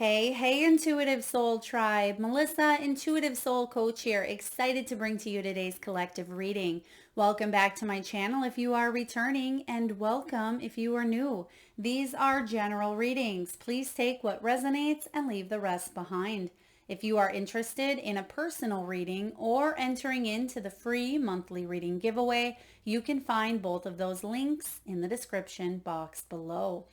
Hey, Intuitive Soul Tribe. Melissa, Intuitive Soul Coach here. Excited to bring to you today's collective reading. Welcome back to my channel if you are returning, and welcome if you are new. These are general readings. Please take what resonates and leave the rest behind. If you are interested in a personal reading or entering into the free monthly reading giveaway, you can find both of those links in the description box below.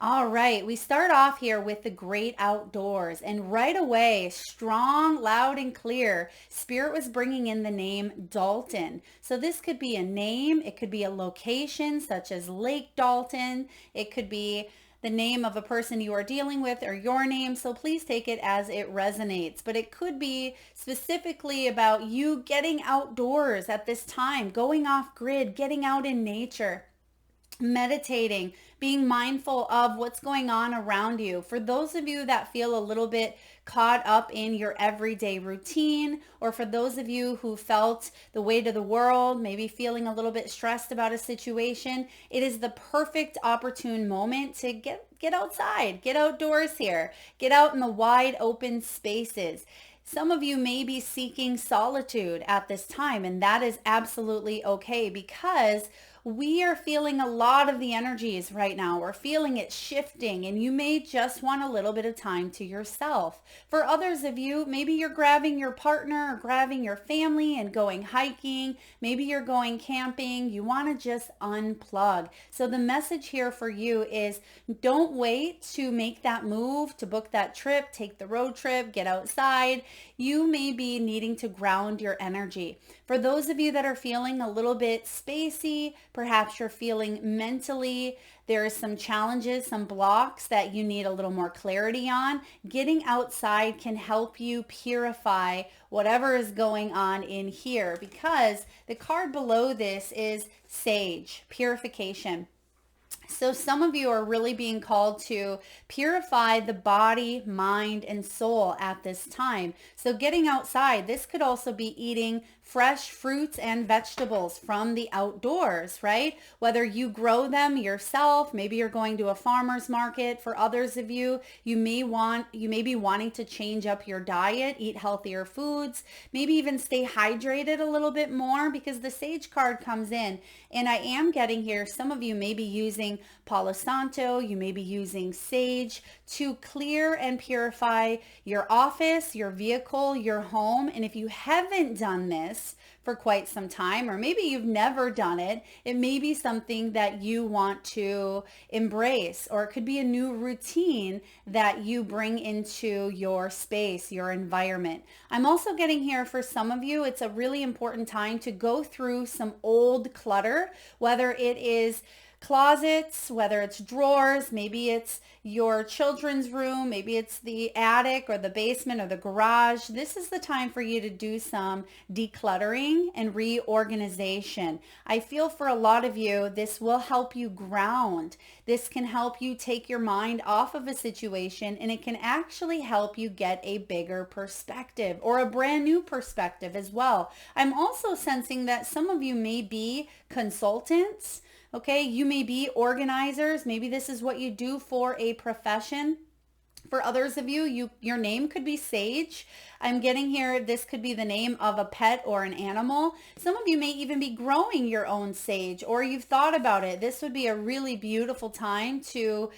All right, we start off here with the great outdoors, and right away, strong, loud, and clear, Spirit was bringing in the name Dalton. So this could be a name, it could be a location such as Lake Dalton, it could be the name of a person you are dealing with or your name. So please take it as it resonates. But it could be specifically about you getting outdoors at this time, going off grid, getting out in nature, meditating, being mindful of what's going on around you. For those of you that feel a little bit caught up in your everyday routine, or for those of you who felt the weight of the world, maybe feeling a little bit stressed about a situation, it is the perfect opportune moment to get outside, get outdoors here, get out in the wide open spaces. Some of you may be seeking solitude at this time, and that is absolutely okay because we are feeling a lot of the energies right now. We're feeling it shifting, and you may just want a little bit of time to yourself. For others of you, maybe you're grabbing your partner or grabbing your family and going hiking. Maybe you're going camping. You want to just unplug. So the message here for you is don't wait to make that move, to book that trip, take the road trip, get outside. You may be needing to ground your energy. For those of you that are feeling a little bit spacey, perhaps you're feeling mentally, there are some challenges, some blocks that you need a little more clarity on. Getting outside can help you purify whatever is going on in here, because the card below this is Sage, purification. So some of you are really being called to purify the body, mind, and soul at this time. So getting outside, this could also be eating fresh fruits and vegetables from the outdoors, right? Whether you grow them yourself, maybe you're going to a farmer's market. For others of you, you may be wanting to change up your diet, eat healthier foods, maybe even stay hydrated a little bit more, because the Sage card comes in. And I am getting here, some of you may be using Palo Santo, you may be using sage to clear and purify your office, your vehicle, your home. And if you haven't done this for quite some time, or maybe you've never done it, it may be something that you want to embrace, or it could be a new routine that you bring into your space, your environment. I'm also getting here, for some of you, it's a really important time to go through some old clutter, whether it is closets, whether it's drawers, maybe it's your children's room, maybe it's the attic or the basement or the garage. This is the time for you to do some decluttering and reorganization. I feel for a lot of you, this will help you ground. This can help you take your mind off of a situation, and it can actually help you get a bigger perspective, or a brand new perspective as well. I'm also sensing that some of you may be consultants. Okay, you may be organizers. Maybe this is what you do for a profession. For others of you, your name could be Sage. I'm getting here, this could be the name of a pet or an animal. Some of you may even be growing your own sage, or you've thought about it. This would be a really beautiful time to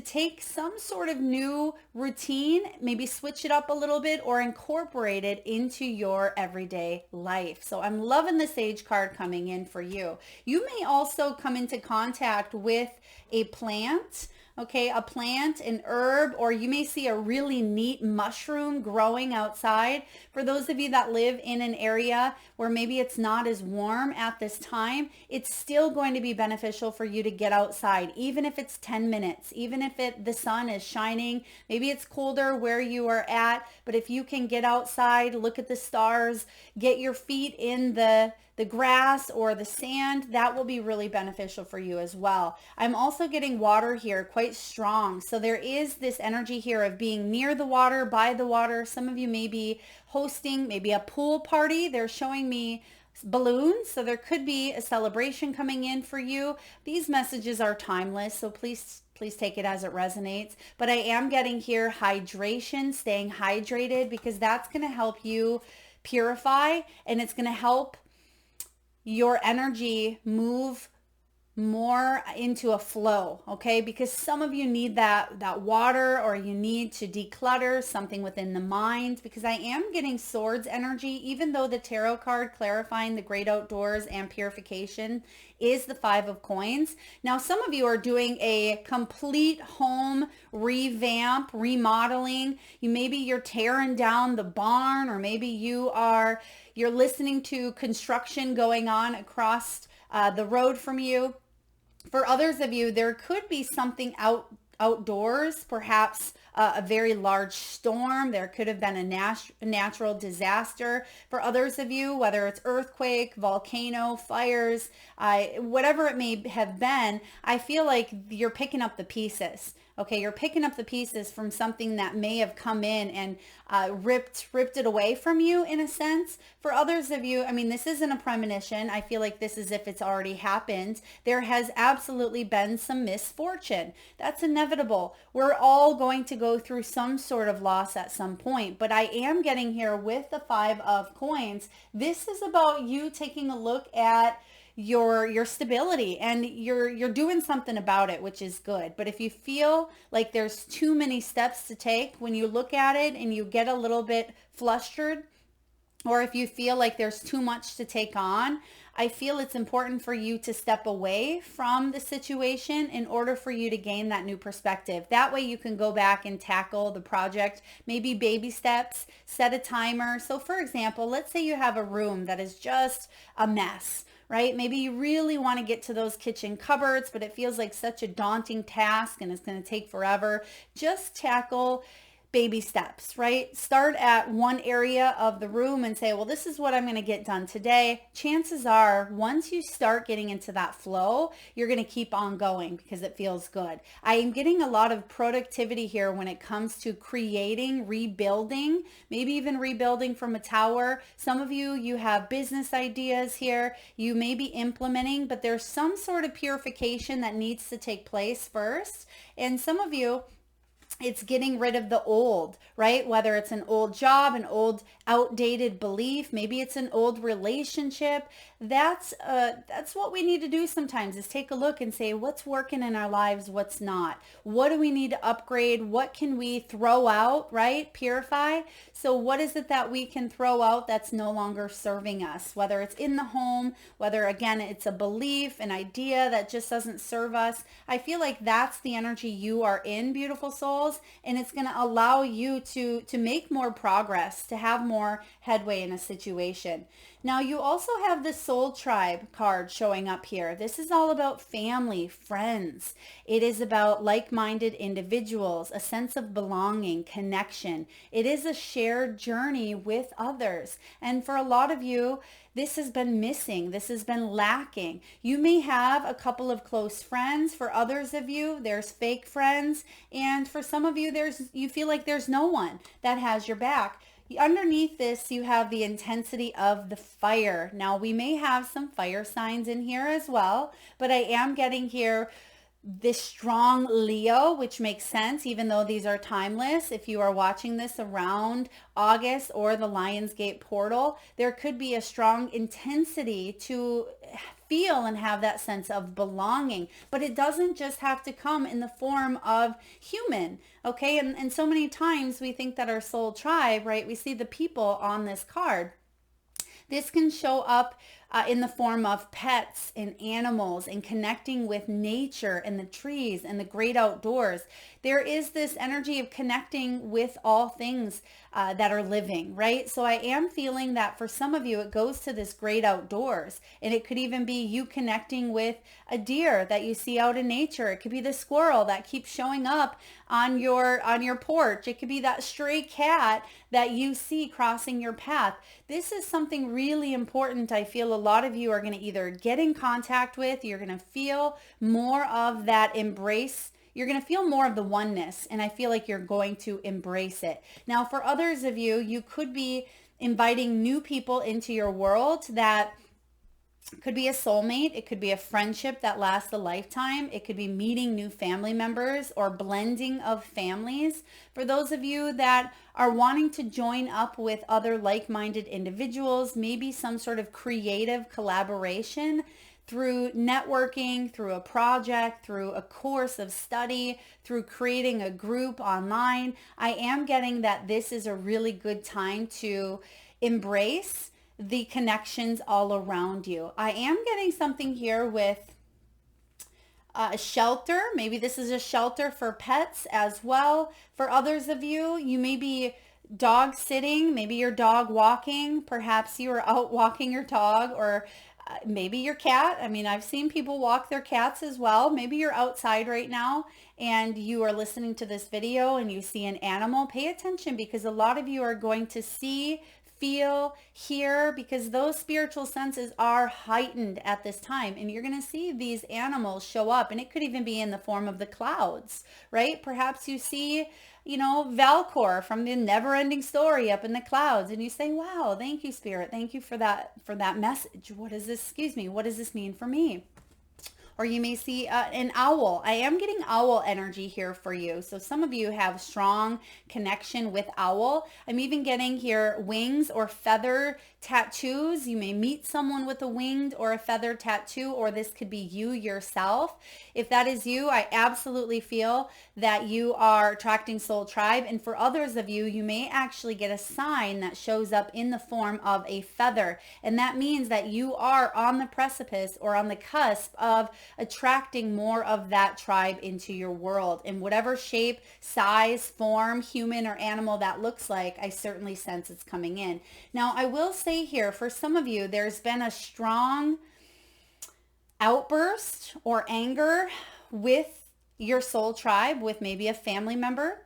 take some sort of new routine, maybe switch it up a little bit, or incorporate it into your everyday life. So I'm loving the Sage card coming in for you. You may also come into contact with a plant. Okay, a plant, an herb, or you may see a really neat mushroom growing outside. For those of you that live in an area where maybe it's not as warm at this time, it's still going to be beneficial for you to get outside, even if it's 10 minutes, even if the sun is shining. Maybe it's colder where you are at, but if you can get outside, look at the stars, get your feet in the grass or the sand, that will be really beneficial for you as well. I'm also getting water here, quite strong. So there is this energy here of being near the water, by the water. Some of you may be hosting maybe a pool party. They're showing me balloons, so there could be a celebration coming in for you. These messages are timeless, so please Please take it as it resonates. But I am getting here hydration, staying hydrated, because that's going to help you purify, and it's going to help your energy move more into a flow, okay? Because some of you need that water, or you need to declutter something within the mind, because I am getting swords energy, even though the tarot card clarifying the great outdoors and purification is the 5 of coins. Now, some of you are doing a complete home revamp, remodeling. Maybe you're tearing down the barn, or maybe you're listening to construction going on across the road from you. For others of you, there could be something outdoors, perhaps a very large storm. There could have been a natural disaster. For others of you, whether it's earthquake, volcano, fires, whatever it may have been, I feel like you're picking up the pieces. Okay, you're picking up the pieces from something that may have come in and ripped it away from you, in a sense. For others of you, I mean, this isn't a premonition. I feel like this is if it's already happened. There has absolutely been some misfortune. That's inevitable. We're all going to go through some sort of loss at some point. But I am getting here with the 5 of coins. This is about you taking a look at your stability, and you're doing something about it, which is good. But if you feel like there's too many steps to take, when you look at it and you get a little bit flustered, or if you feel like there's too much to take on, I feel it's important for you to step away from the situation in order for you to gain that new perspective. That way you can go back and tackle the project, maybe baby steps, set a timer. So for example, let's say you have a room that is just a mess, right? Maybe you really want to get to those kitchen cupboards, but it feels like such a daunting task and it's going to take forever. Just tackle baby steps, right? Start at one area of the room and say, well, this is what I'm going to get done today. Chances are, once you start getting into that flow, you're going to keep on going because it feels good. I am getting a lot of productivity here when it comes to creating, rebuilding, maybe even rebuilding from a tower. Some of you have business ideas here. You may be implementing, but there's some sort of purification that needs to take place first. And some of you, it's getting rid of the old, right? Whether it's an old job, an old outdated belief, maybe it's an old relationship. That's what we need to do sometimes, is take a look and say, what's working in our lives, what's not? What do we need to upgrade? What can we throw out, right? Purify. So what is it that we can throw out that's no longer serving us? Whether it's in the home, whether again, it's a belief, an idea that just doesn't serve us. I feel like that's the energy you are in, beautiful souls, and it's going to allow you to make more progress, to have more headway in a situation. Now, you also have the Soul Tribe card showing up here. This is all about family, friends. It is about like-minded individuals, a sense of belonging, connection. It is a shared journey with others. And for a lot of you, this has been missing. This has been lacking. You may have a couple of close friends. For others of you, there's fake friends. And for some of you, you feel like there's no one that has your back. Underneath this, you have the intensity of the fire. Now, we may have some fire signs in here as well, but I am getting here this strong Leo, which makes sense, even though these are timeless. If you are watching this around August or the Lionsgate portal, there could be a strong intensity to feel and have that sense of belonging. But it doesn't just have to come in the form of human, okay? And so many times we think that our soul tribe, right? We see the people on this card. This can show up in the form of pets and animals and connecting with nature and the trees and the great outdoors. There is this energy of connecting with all things that are living, right? So I am feeling that for some of you, it goes to this great outdoors, and it could even be you connecting with a deer that you see out in nature. It could be the squirrel that keeps showing up on your porch. It could be that stray cat that you see crossing your path. This is something really important. I feel a lot of you are going to either get in contact with, you're going to feel more of that embrace. You're going to feel more of the oneness, and I feel like you're going to embrace it. Now, for others of you, you could be inviting new people into your world that It could be a soulmate. It could be a friendship that lasts a lifetime. It could be meeting new family members or blending of families. For those of you that are wanting to join up with other like-minded individuals, maybe some sort of creative collaboration through networking, through a project, through a course of study, through creating a group online, I am getting that this is a really good time to embrace the connections all around you. I am getting something here with a shelter. Maybe this is a shelter for pets as well. For others of you, you may be dog sitting, maybe you're dog walking, perhaps you are out walking your dog, or maybe your cat. I mean, I've seen people walk their cats as well. Maybe you're outside right now and you are listening to this video and you see an animal. Pay attention, because a lot of you are going to see, feel, hear, because those spiritual senses are heightened at this time, and you're going to see these animals show up, and it could even be in the form of the clouds, right? Perhaps you see, Valcor from the Never Ending Story up in the clouds, and you say, wow, thank you, Spirit, thank you for that message. What is this? Excuse me, what does this mean for me? Or you may see an owl. I am getting owl energy here for you. So some of you have strong connection with owl. I'm even getting here wings or feather tattoos. You may meet someone with a winged or a feather tattoo, or this could be you yourself. If that is you, I absolutely feel that you are attracting soul tribe. And for others of you, you may actually get a sign that shows up in the form of a feather. And that means that you are on the precipice or on the cusp of attracting more of that tribe into your world in whatever shape, size, form, human or animal that looks like. I certainly sense it's coming in. Now, I will say here, for some of you, there's been a strong outburst or anger with your soul tribe, with maybe a family member.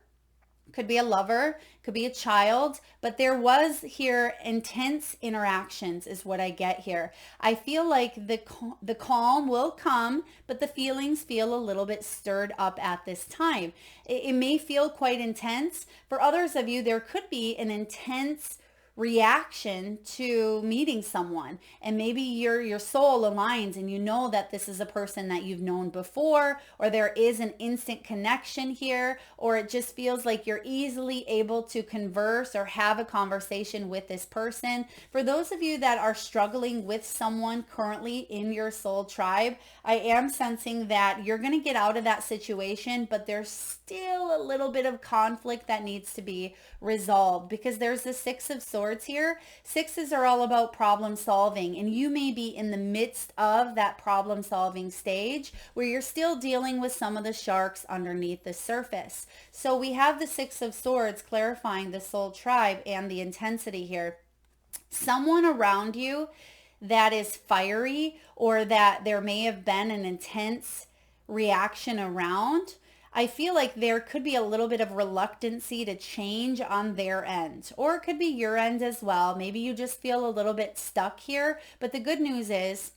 Could be a lover, could be a child, but there was here intense interactions is what I get here. I feel like the calm will come, but the feelings feel a little bit stirred up at this time. It may feel quite intense. For others of you, there could be an intense reaction to meeting someone, and maybe your soul aligns and you know that this is a person that you've known before, or there is an instant connection here, or it just feels like you're easily able to converse or have a conversation with this person. For those of you that are struggling with someone currently in your soul tribe, I am sensing that you're going to get out of that situation, but there's still a little bit of conflict that needs to be resolved, because there's the Six of Swords here. Sixes are all about problem solving, and you may be in the midst of that problem solving stage where you're still dealing with some of the sharks underneath the surface. So we have the Six of Swords clarifying the soul tribe and the intensity here. Someone around you that is fiery, or that there may have been an intense reaction around, I feel like there could be a little bit of reluctancy to change on their end, or it could be your end as well. Maybe you just feel a little bit stuck here, but the good news is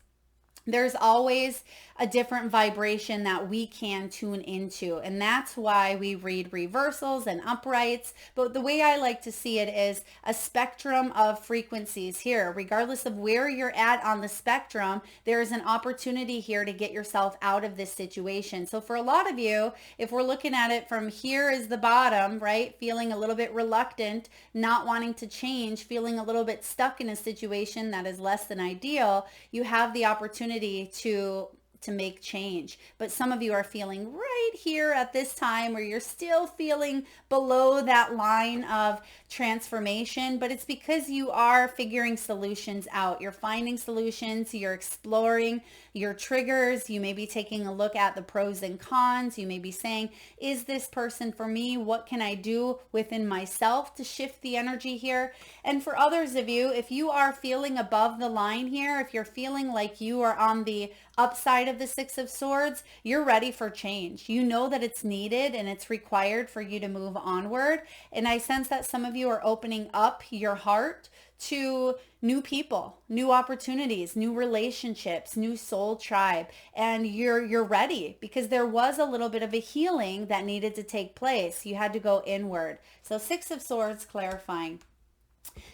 there's always a different vibration that we can tune into. And that's why we read reversals and uprights. But the way I like to see it is a spectrum of frequencies here. Regardless of where you're at on the spectrum, there is an opportunity here to get yourself out of this situation. So for a lot of you, if we're looking at it from here is the bottom, right? Feeling a little bit reluctant, not wanting to change, feeling a little bit stuck in a situation that is less than ideal, you have the opportunity to make change. But some of you are feeling right here at this time where you're still feeling below that line of transformation, but it's because you are figuring solutions out. You're finding solutions, you're exploring your triggers. You may be taking a look at the pros and cons. You may be saying, is this person for me? What can I do within myself to shift the energy here? And for others of you, if you are feeling above the line here, if you're feeling like you are on the upside of the Six of Swords, you're ready for change. You know that it's needed and it's required for you to move onward. And I sense that some of you are opening up your heart to new people, new opportunities, new relationships, new soul tribe, and you're ready, because there was a little bit of a healing that needed to take place. You had to go inward. So Six of Swords clarifying.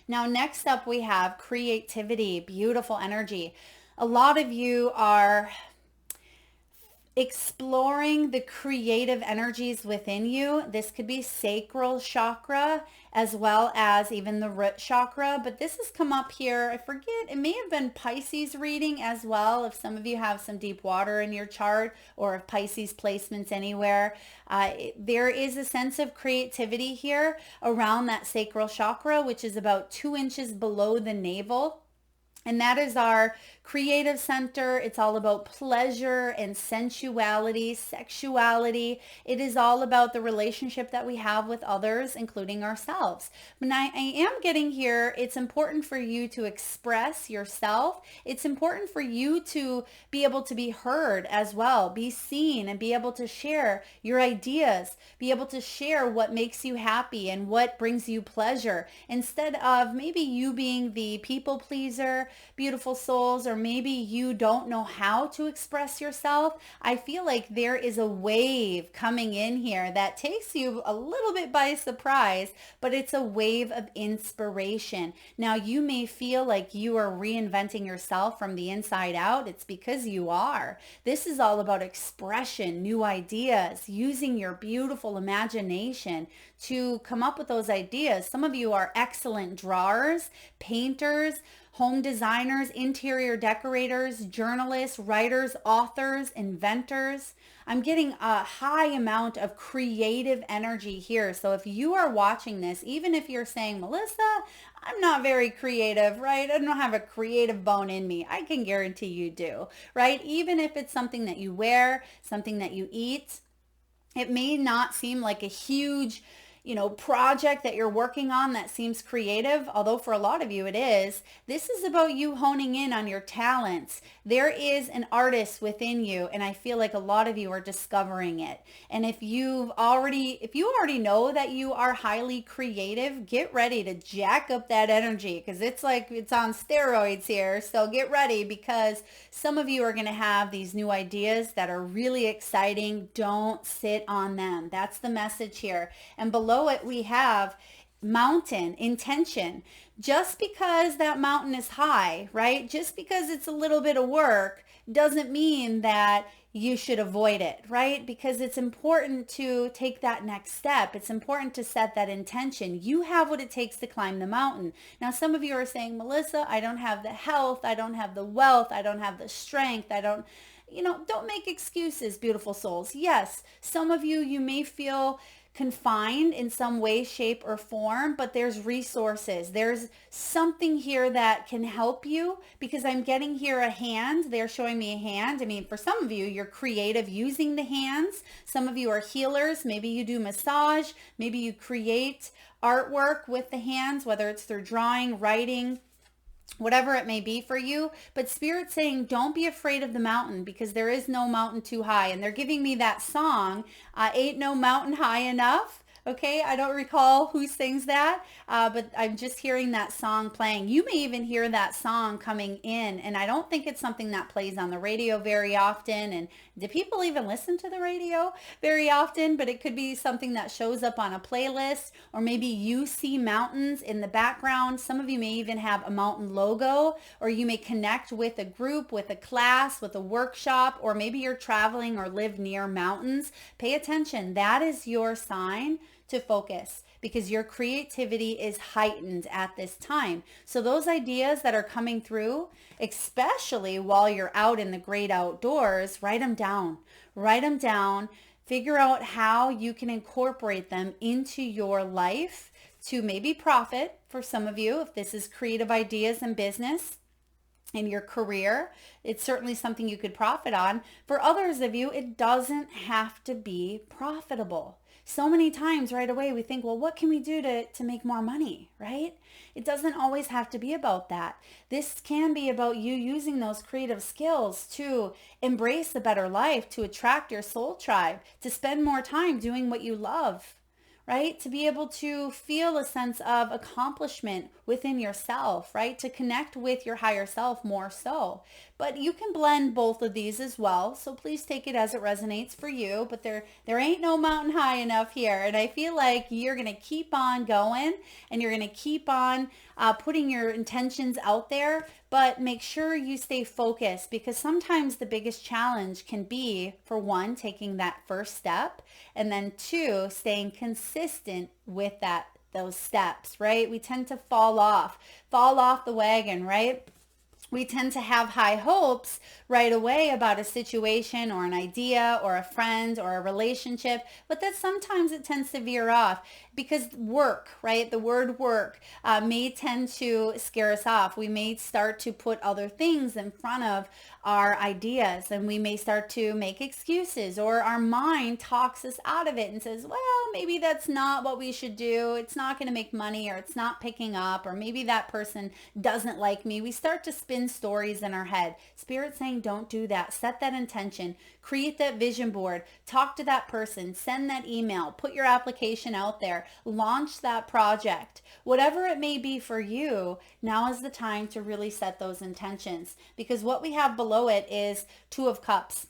Now next up we have creativity, beautiful energy. A lot of you are exploring the creative energies within you. This could be sacral chakra as well as even the root chakra, but this has come up here. I forget, it may have been Pisces reading as well. If some of you have some deep water in your chart or if Pisces placements anywhere, there is a sense of creativity here around that sacral chakra, which is about 2 inches below the navel. And that is our creative center. It's all about pleasure and sensuality, sexuality. It is all about the relationship that we have with others, including ourselves. But I am getting here, it's important for you to express yourself. It's important for you to be able to be heard as well, be seen, and be able to share your ideas, be able to share what makes you happy and what brings you pleasure, instead of maybe you being the people pleaser, beautiful souls, or maybe you don't know how to express yourself. I feel like there is a wave coming in here that takes you a little bit by surprise, but it's a wave of inspiration. Now, you may feel like you are reinventing yourself from the inside out. It's because you are. This is all about expression, new ideas, using your beautiful imagination to come up with those ideas. Some of you are excellent drawers, painters, home designers, interior decorators, journalists, writers, authors, inventors. I'm getting a high amount of creative energy here. So if you are watching this, even if you're saying, Melissa, I'm not very creative, right? I don't have a creative bone in me. I can guarantee you do, right? Even if it's something that you wear, something that you eat, it may not seem like a huge project that you're working on that seems creative, although for a lot of you it is. This is about you honing in on your talents. There is an artist within you, and I feel like a lot of you are discovering it. And if you already know that you are highly creative, get ready to jack up that energy, because it's like it's on steroids here. So get ready, because some of you are going to have these new ideas that are really exciting. Don't sit on them. That's the message here. And below it, we have mountain, intention. Just because that mountain is high, right? Just because it's a little bit of work doesn't mean that you should avoid it, right? Because it's important to take that next step. It's important to set that intention. You have what it takes to climb the mountain. Now, some of you are saying, Melissa, I don't have the health, I don't have the wealth, I don't have the strength, don't make excuses, beautiful souls. Yes, some of you may feel confined in some way, shape, or form, but there's resources. There's something here that can help you, because I'm getting here a hand. They're showing me a hand. I mean, for some of you, you're creative using the hands. Some of you are healers. Maybe you do massage. Maybe you create artwork with the hands, whether it's through drawing, writing, whatever it may be for you. But Spirit's saying, don't be afraid of the mountain, because there is no mountain too high. And they're giving me that song, Ain't No Mountain High Enough. Okay, I don't recall who sings that, but I'm just hearing that song playing. You may even hear that song coming in, and I don't think it's something that plays on the radio very often. And do people even listen to the radio very often? But it could be something that shows up on a playlist, or maybe you see mountains in the background. Some of you may even have a mountain logo, or you may connect with a group, with a class, with a workshop, or maybe you're traveling or live near mountains. Pay attention. That is your sign to focus, because your creativity is heightened at this time. So those ideas that are coming through, especially while you're out in the great outdoors, write them down. Write them down. Figure out how you can incorporate them into your life to maybe profit. For some of you, if this is creative ideas and business in your career, it's certainly something you could profit on. For others of you, it doesn't have to be profitable. So many times right away we think, well, what can we do to make more money, right? It doesn't always have to be about that. This can be about you using those creative skills to embrace a better life, to attract your soul tribe, to spend more time doing what you love, right? To be able to feel a sense of accomplishment within yourself, right? To connect with your higher self more so. but you can blend both of these as well. So please take it as it resonates for you, but there ain't no mountain high enough here. And I feel like you're going to keep on going and you're going to keep on putting your intentions out there, but make sure you stay focused, because sometimes the biggest challenge can be, for one, taking that first step, and then two, staying consistent with those steps, right? We tend to fall off the wagon, right? We tend to have high hopes right away about a situation or an idea or a friend or a relationship, but that sometimes it tends to veer off because work, right? The word work may tend to scare us off. We may start to put other things in front of our ideas, and we may start to make excuses, or our mind talks us out of it and says, well, maybe that's not what we should do. It's not going to make money, or it's not picking up, or maybe that person doesn't like me. We start to spin stories in our head. Spirit's saying, don't do that. Set that intention, create that vision board, talk to that person, send that email, put your application out there, launch that project. Whatever it may be for you, now is the time to really set those intentions, because what we have below it is Two of Cups.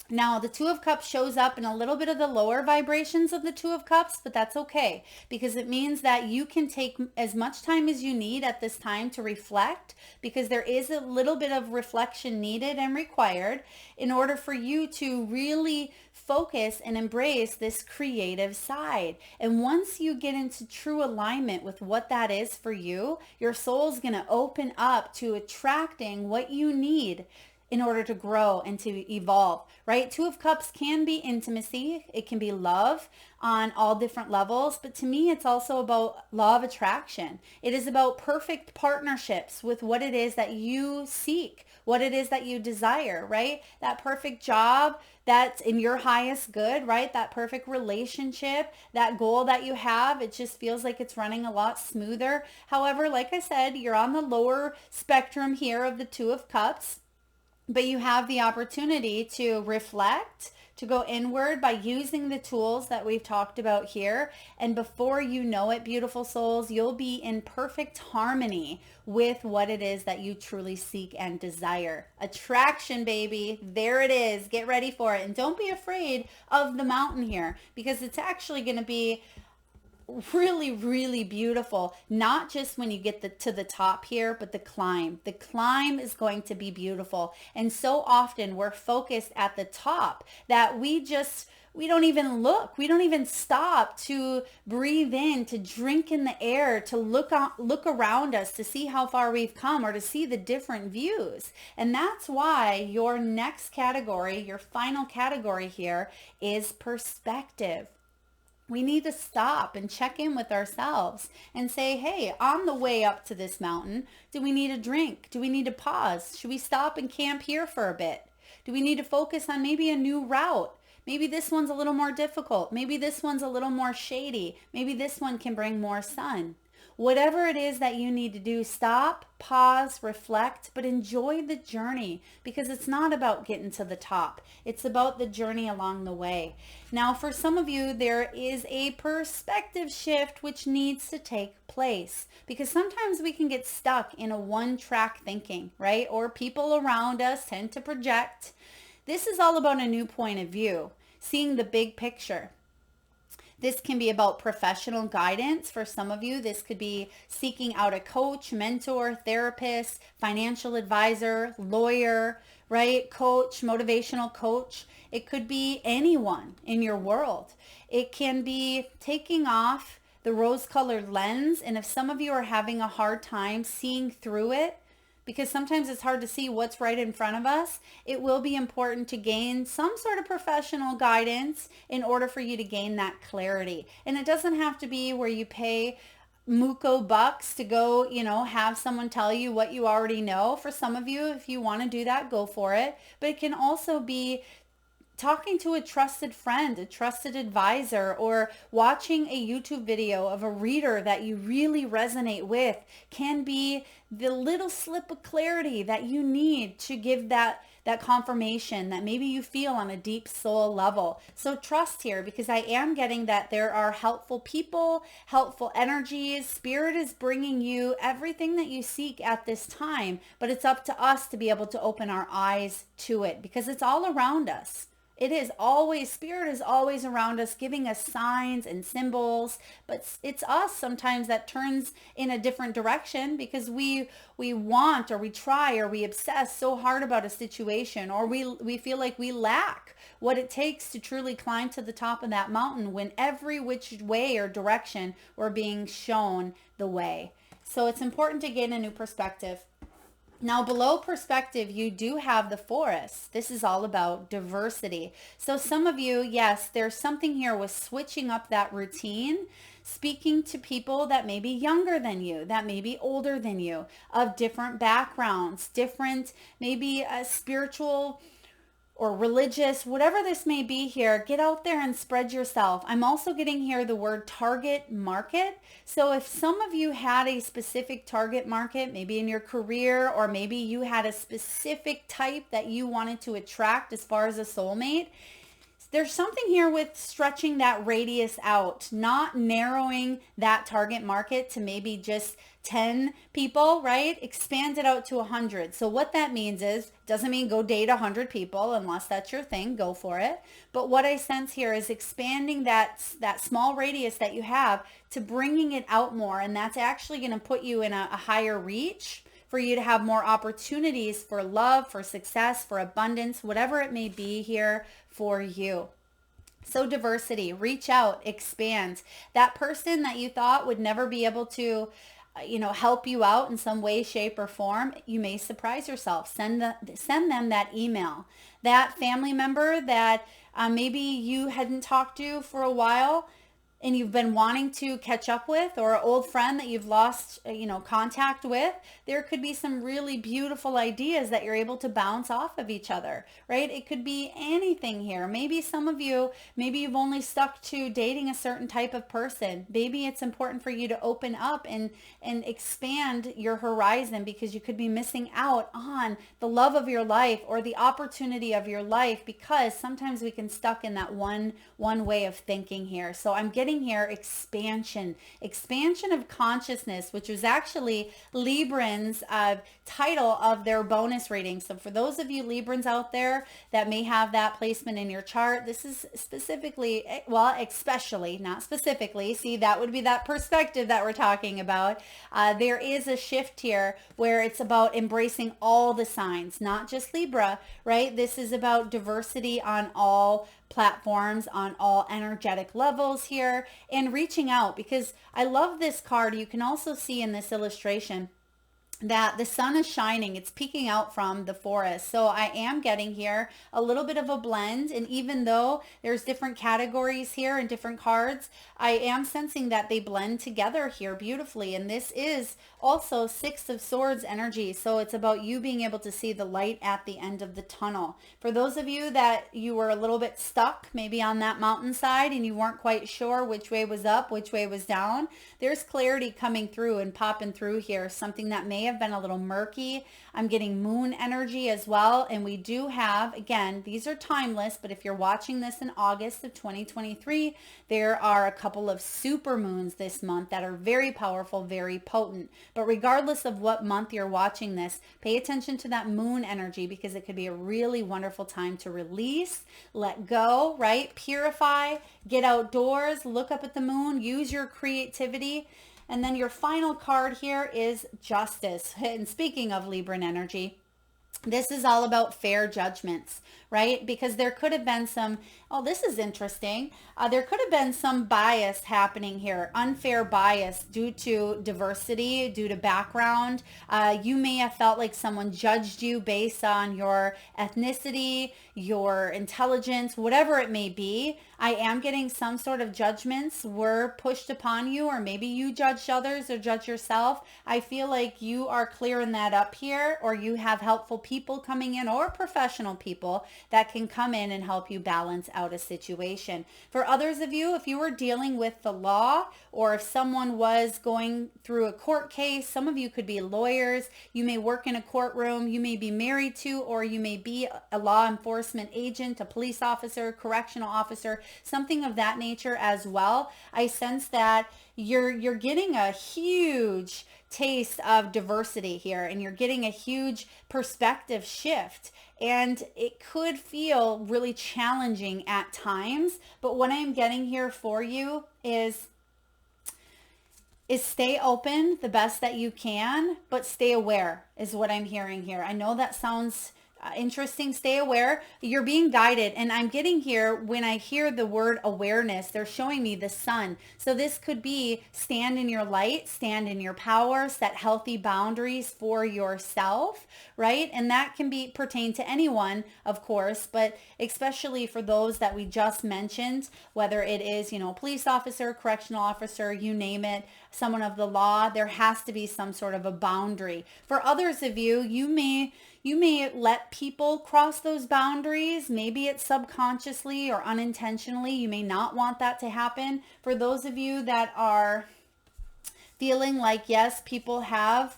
Now, the Two of Cups shows up in a little bit of the lower vibrations of the Two of Cups, but that's okay, because it means that you can take as much time as you need at this time to reflect, because there is a little bit of reflection needed and required in order for you to really focus and embrace this creative side. And once you get into true alignment with what that is for you, your soul's going to open up to attracting what you need in order to grow and to evolve, right? Two of Cups can be intimacy. It can be love on all different levels. But to me, it's also about law of attraction. It is about perfect partnerships with what it is that you seek, what it is that you desire, right? That perfect job that's in your highest good, right? That perfect relationship, that goal that you have, it just feels like it's running a lot smoother. However, like I said, you're on the lower spectrum here of the Two of Cups. But you have the opportunity to reflect, to go inward by using the tools that we've talked about here. And before you know it, beautiful souls, you'll be in perfect harmony with what it is that you truly seek and desire. Attraction, baby. There it is. Get ready for it. And don't be afraid of the mountain here, because it's actually going to be really, really beautiful. Not just when you get to the top here, but the climb. The climb is going to be beautiful. And so often we're focused at the top that we don't even look. We don't even stop to breathe in, to drink in the air, to look around us, to see how far we've come, or to see the different views. And that's why your next category, your final category here, is perspective. We need to stop and check in with ourselves and say, hey, on the way up to this mountain, do we need a drink? Do we need to pause? Should we stop and camp here for a bit? Do we need to focus on maybe a new route? Maybe this one's a little more difficult. Maybe this one's a little more shady. Maybe this one can bring more sun. Whatever it is that you need to do, stop, pause, reflect, but enjoy the journey, because it's not about getting to the top. It's about the journey along the way. Now, for some of you, there is a perspective shift which needs to take place, because sometimes we can get stuck in a one-track thinking, right? Or people around us tend to project. This is all about a new point of view, seeing the big picture. This can be about professional guidance. For some of you, this could be seeking out a coach, mentor, therapist, financial advisor, lawyer, right? Coach, motivational coach. It could be anyone in your world. It can be taking off the rose-colored lens. And if some of you are having a hard time seeing through it, because sometimes it's hard to see what's right in front of us, it will be important to gain some sort of professional guidance in order for you to gain that clarity. And it doesn't have to be where you pay muco bucks to go, have someone tell you what you already know. For some of you, if you want to do that, go for it. But it can also be talking to a trusted friend, a trusted advisor, or watching a YouTube video of a reader that you really resonate with can be the little slip of clarity that you need to give that confirmation that maybe you feel on a deep soul level. So trust here, because I am getting that there are helpful people, helpful energies. Spirit is bringing you everything that you seek at this time, but it's up to us to be able to open our eyes to it, because it's all around us. It is always, spirit is always around us, giving us signs and symbols, but it's us sometimes that turns in a different direction because we want, or we try, or we obsess so hard about a situation, or we feel like we lack what it takes to truly climb to the top of that mountain, when every which way or direction we're being shown the way. So it's important to gain a new perspective. Now, below perspective, you do have the forest. This is all about diversity. So some of you, yes, there's something here with switching up that routine, speaking to people that may be younger than you, that may be older than you, of different backgrounds, different maybe spiritual or religious, whatever this may be here. Get out there and spread yourself. I'm also getting here the word target market. So if some of you had a specific target market, maybe in your career, or maybe you had a specific type that you wanted to attract as far as a soulmate, there's something here with stretching that radius out, not narrowing that target market to maybe just 10 people, right? Expand it out to 100. So what that means is, doesn't mean go date 100 people unless that's your thing, go for it. But what I sense here is expanding that small radius that you have to bringing it out more. And that's actually going to put you in a higher reach for you to have more opportunities for love, for success, for abundance, whatever it may be here for you. So diversity, reach out, expand. That person that you thought would never be able to help you out in some way, shape, or form, you may surprise yourself. Send them that email. That family member that maybe you hadn't talked to for a while and you've been wanting to catch up with, or an old friend that you've lost, contact with, there could be some really beautiful ideas that you're able to bounce off of each other, right? It could be anything here. Maybe some of you, maybe you've only stuck to dating a certain type of person. Maybe it's important for you to open up and expand your horizon, because you could be missing out on the love of your life or the opportunity of your life, because sometimes we can stuck in that one way of thinking here. So I'm getting here expansion of consciousness, which was actually Librans' title of their bonus reading. So for those of you Librans out there that may have that placement in your chart, this is specifically, well, especially, not specifically, see, that would be that perspective that we're talking about. There is a shift here where it's about embracing all the signs, not just Libra, right? This is about diversity on all platforms, on all energetic levels here, and reaching out, because I love this card. You can also see in this illustration that the sun is shining. It's peeking out from the forest. So I am getting here a little bit of a blend. And even though there's different categories here and different cards, I am sensing that they blend together here beautifully. And this is also Six of Swords energy. So it's about you being able to see the light at the end of the tunnel. For those of you that you were a little bit stuck maybe on that mountainside and you weren't quite sure which way was up, which way was down, there's clarity coming through and popping through here. Something that may have been a little murky. I'm getting moon energy as well. And we do have, again, these are timeless, but if you're watching this in August of 2023, there are a couple of super moons this month that are very powerful, very potent. But regardless of what month you're watching this, pay attention to that moon energy, because it could be a really wonderful time to release, let go, right? Purify, get outdoors, look up at the moon, use your creativity. And then your final card here is Justice. And speaking of Libran energy, this is all about fair judgments, right? Because there could have been some, oh, this is interesting. There could have been some bias happening here, unfair bias due to diversity, due to background. You may have felt like someone judged you based on your ethnicity, your intelligence, whatever it may be. I am getting some sort of judgments were pushed upon you, or maybe you judged others or judge yourself. I feel like you are clearing that up here, or you have helpful people coming in, or professional people that can come in and help you balance out a situation. For others of you, if you were dealing with the law, or if someone was going through a court case, some of you could be lawyers. You may work in a courtroom. You may be married to, or you may be a law enforcement agent, a police officer, correctional officer, something of that nature as well. I sense that you're getting a huge taste of diversity here, and you're getting a huge perspective shift, and it could feel really challenging at times. But what I'm getting here for you is stay open the best that you can, but stay aware is what I'm hearing here. I know that sounds interesting. Stay aware. You're being guided. And I'm getting here, when I hear the word awareness, they're showing me the sun. So this could be stand in your light, stand in your power, set healthy boundaries for yourself, right? And that can be pertain to anyone, of course, but especially for those that we just mentioned, whether it is, police officer, correctional officer, you name it, someone of the law, there has to be some sort of a boundary. For others of you, you may let people cross those boundaries. Maybe it's subconsciously or unintentionally. You may not want that to happen. For those of you that are feeling like, yes, people have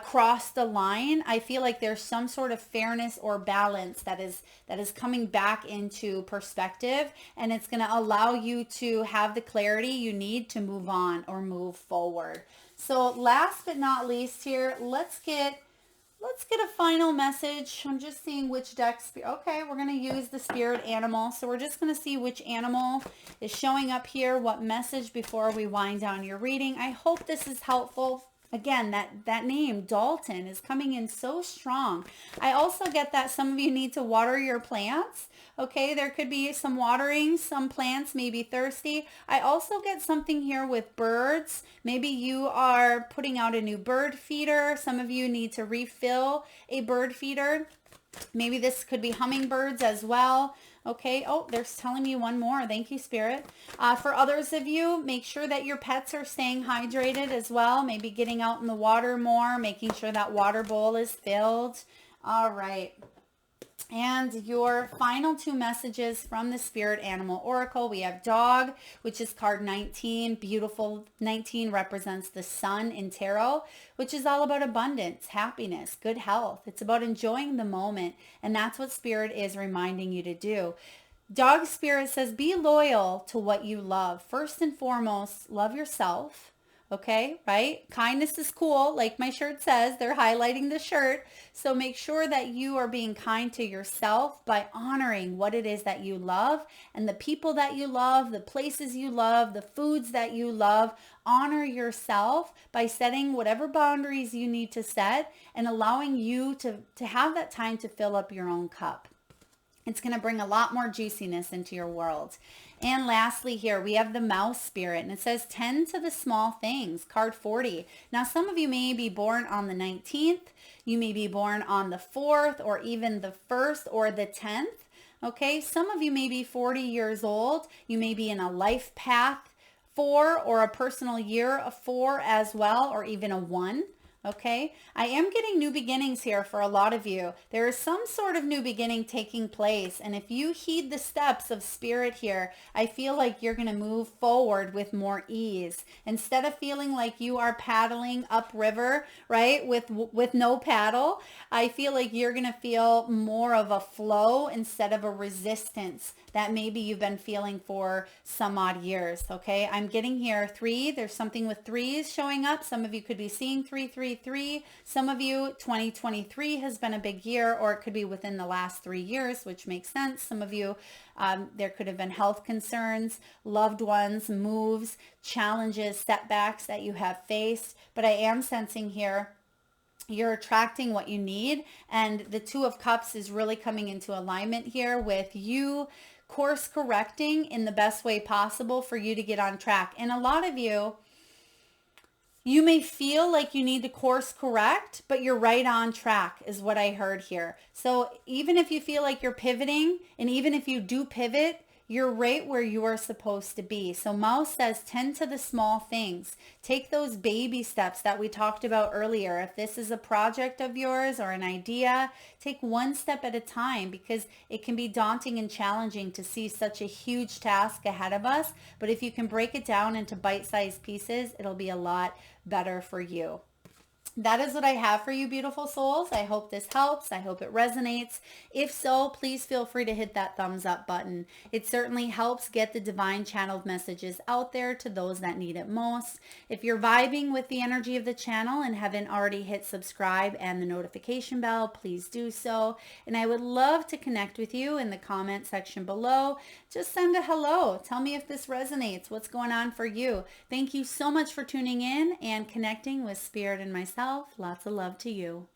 crossed the line, I feel like there's some sort of fairness or balance that is coming back into perspective, and it's going to allow you to have the clarity you need to move on or move forward. So last but not least here, let's get a final message. I'm just seeing which deck. Okay, we're going to use the spirit animal. So we're just going to see which animal is showing up here, what message before we wind down your reading. I hope this is helpful. Again, that name, Dalton, is coming in so strong. I also get that some of you need to water your plants. Okay, there could be some watering. Some plants may be thirsty. I also get something here with birds. Maybe you are putting out a new bird feeder. Some of you need to refill a bird feeder. Maybe this could be hummingbirds as well. Okay. Oh, there's telling me one more. Thank you, Spirit. For others of you, make sure that your pets are staying hydrated as well. Maybe getting out in the water more, making sure that water bowl is filled. All right. And your final two messages from the Spirit Animal Oracle. We have Dog, which is card 19. Beautiful. 19 represents the sun in tarot, which is all about abundance, happiness, good health. It's about enjoying the moment. And that's what Spirit is reminding you to do. Dog Spirit says, be loyal to what you love. First and foremost, love yourself. Okay, right? Kindness is cool. Like my shirt says, they're highlighting the shirt. So make sure that you are being kind to yourself by honoring what it is that you love and the people that you love, the places you love, the foods that you love. Honor yourself by setting whatever boundaries you need to set and allowing you to have that time to fill up your own cup. It's going to bring a lot more juiciness into your world. And lastly here, we have the Mouse Spirit, and it says tend to the small things, card 40. Now, some of you may be born on the 19th. You may be born on the 4th or even the 1st or the 10th. Okay, some of you may be 40 years old. You may be in a life path 4 or a personal year of 4 as well, or even a 1. Okay, I am getting new beginnings here for a lot of you. There is some sort of new beginning taking place. And if you heed the steps of Spirit here, I feel like you're going to move forward with more ease. Instead of feeling like you are paddling upriver, right, with no paddle, I feel like you're going to feel more of a flow instead of a resistance that maybe you've been feeling for some odd years. Okay, I'm getting here 3. There's something with 3s showing up. Some of you could be seeing 333. Some of you, 2023 has been a big year, or it could be within the last 3 years, which makes sense. Some of you, there could have been health concerns, loved ones, moves, challenges, setbacks that you have faced. But I am sensing here you're attracting what you need. And the 2 of Cups is really coming into alignment here with you course correcting in the best way possible for you to get on track. And a lot of you, you may feel like you need to course correct, but you're right on track is what I heard here. So even if you feel like you're pivoting, and even if you do pivot, You're right where you are supposed to be. So Mouse says tend to the small things. Take those baby steps that we talked about earlier. If this is a project of yours or an idea, take one step at a time, because it can be daunting and challenging to see such a huge task ahead of us. But if you can break it down into bite-sized pieces, it'll be a lot better for you. That is what I have for you, beautiful souls. I hope this helps. I hope it resonates. If so, please feel free to hit that thumbs up button. It certainly helps get the divine channeled messages out there to those that need it most. If you're vibing with the energy of the channel and haven't already hit subscribe and the notification bell, please do so. And I would love to connect with you in the comment section below. Just send a hello. Tell me if this resonates. What's going on for you? Thank you so much for tuning in and connecting with Spirit and myself. Lots of love to you.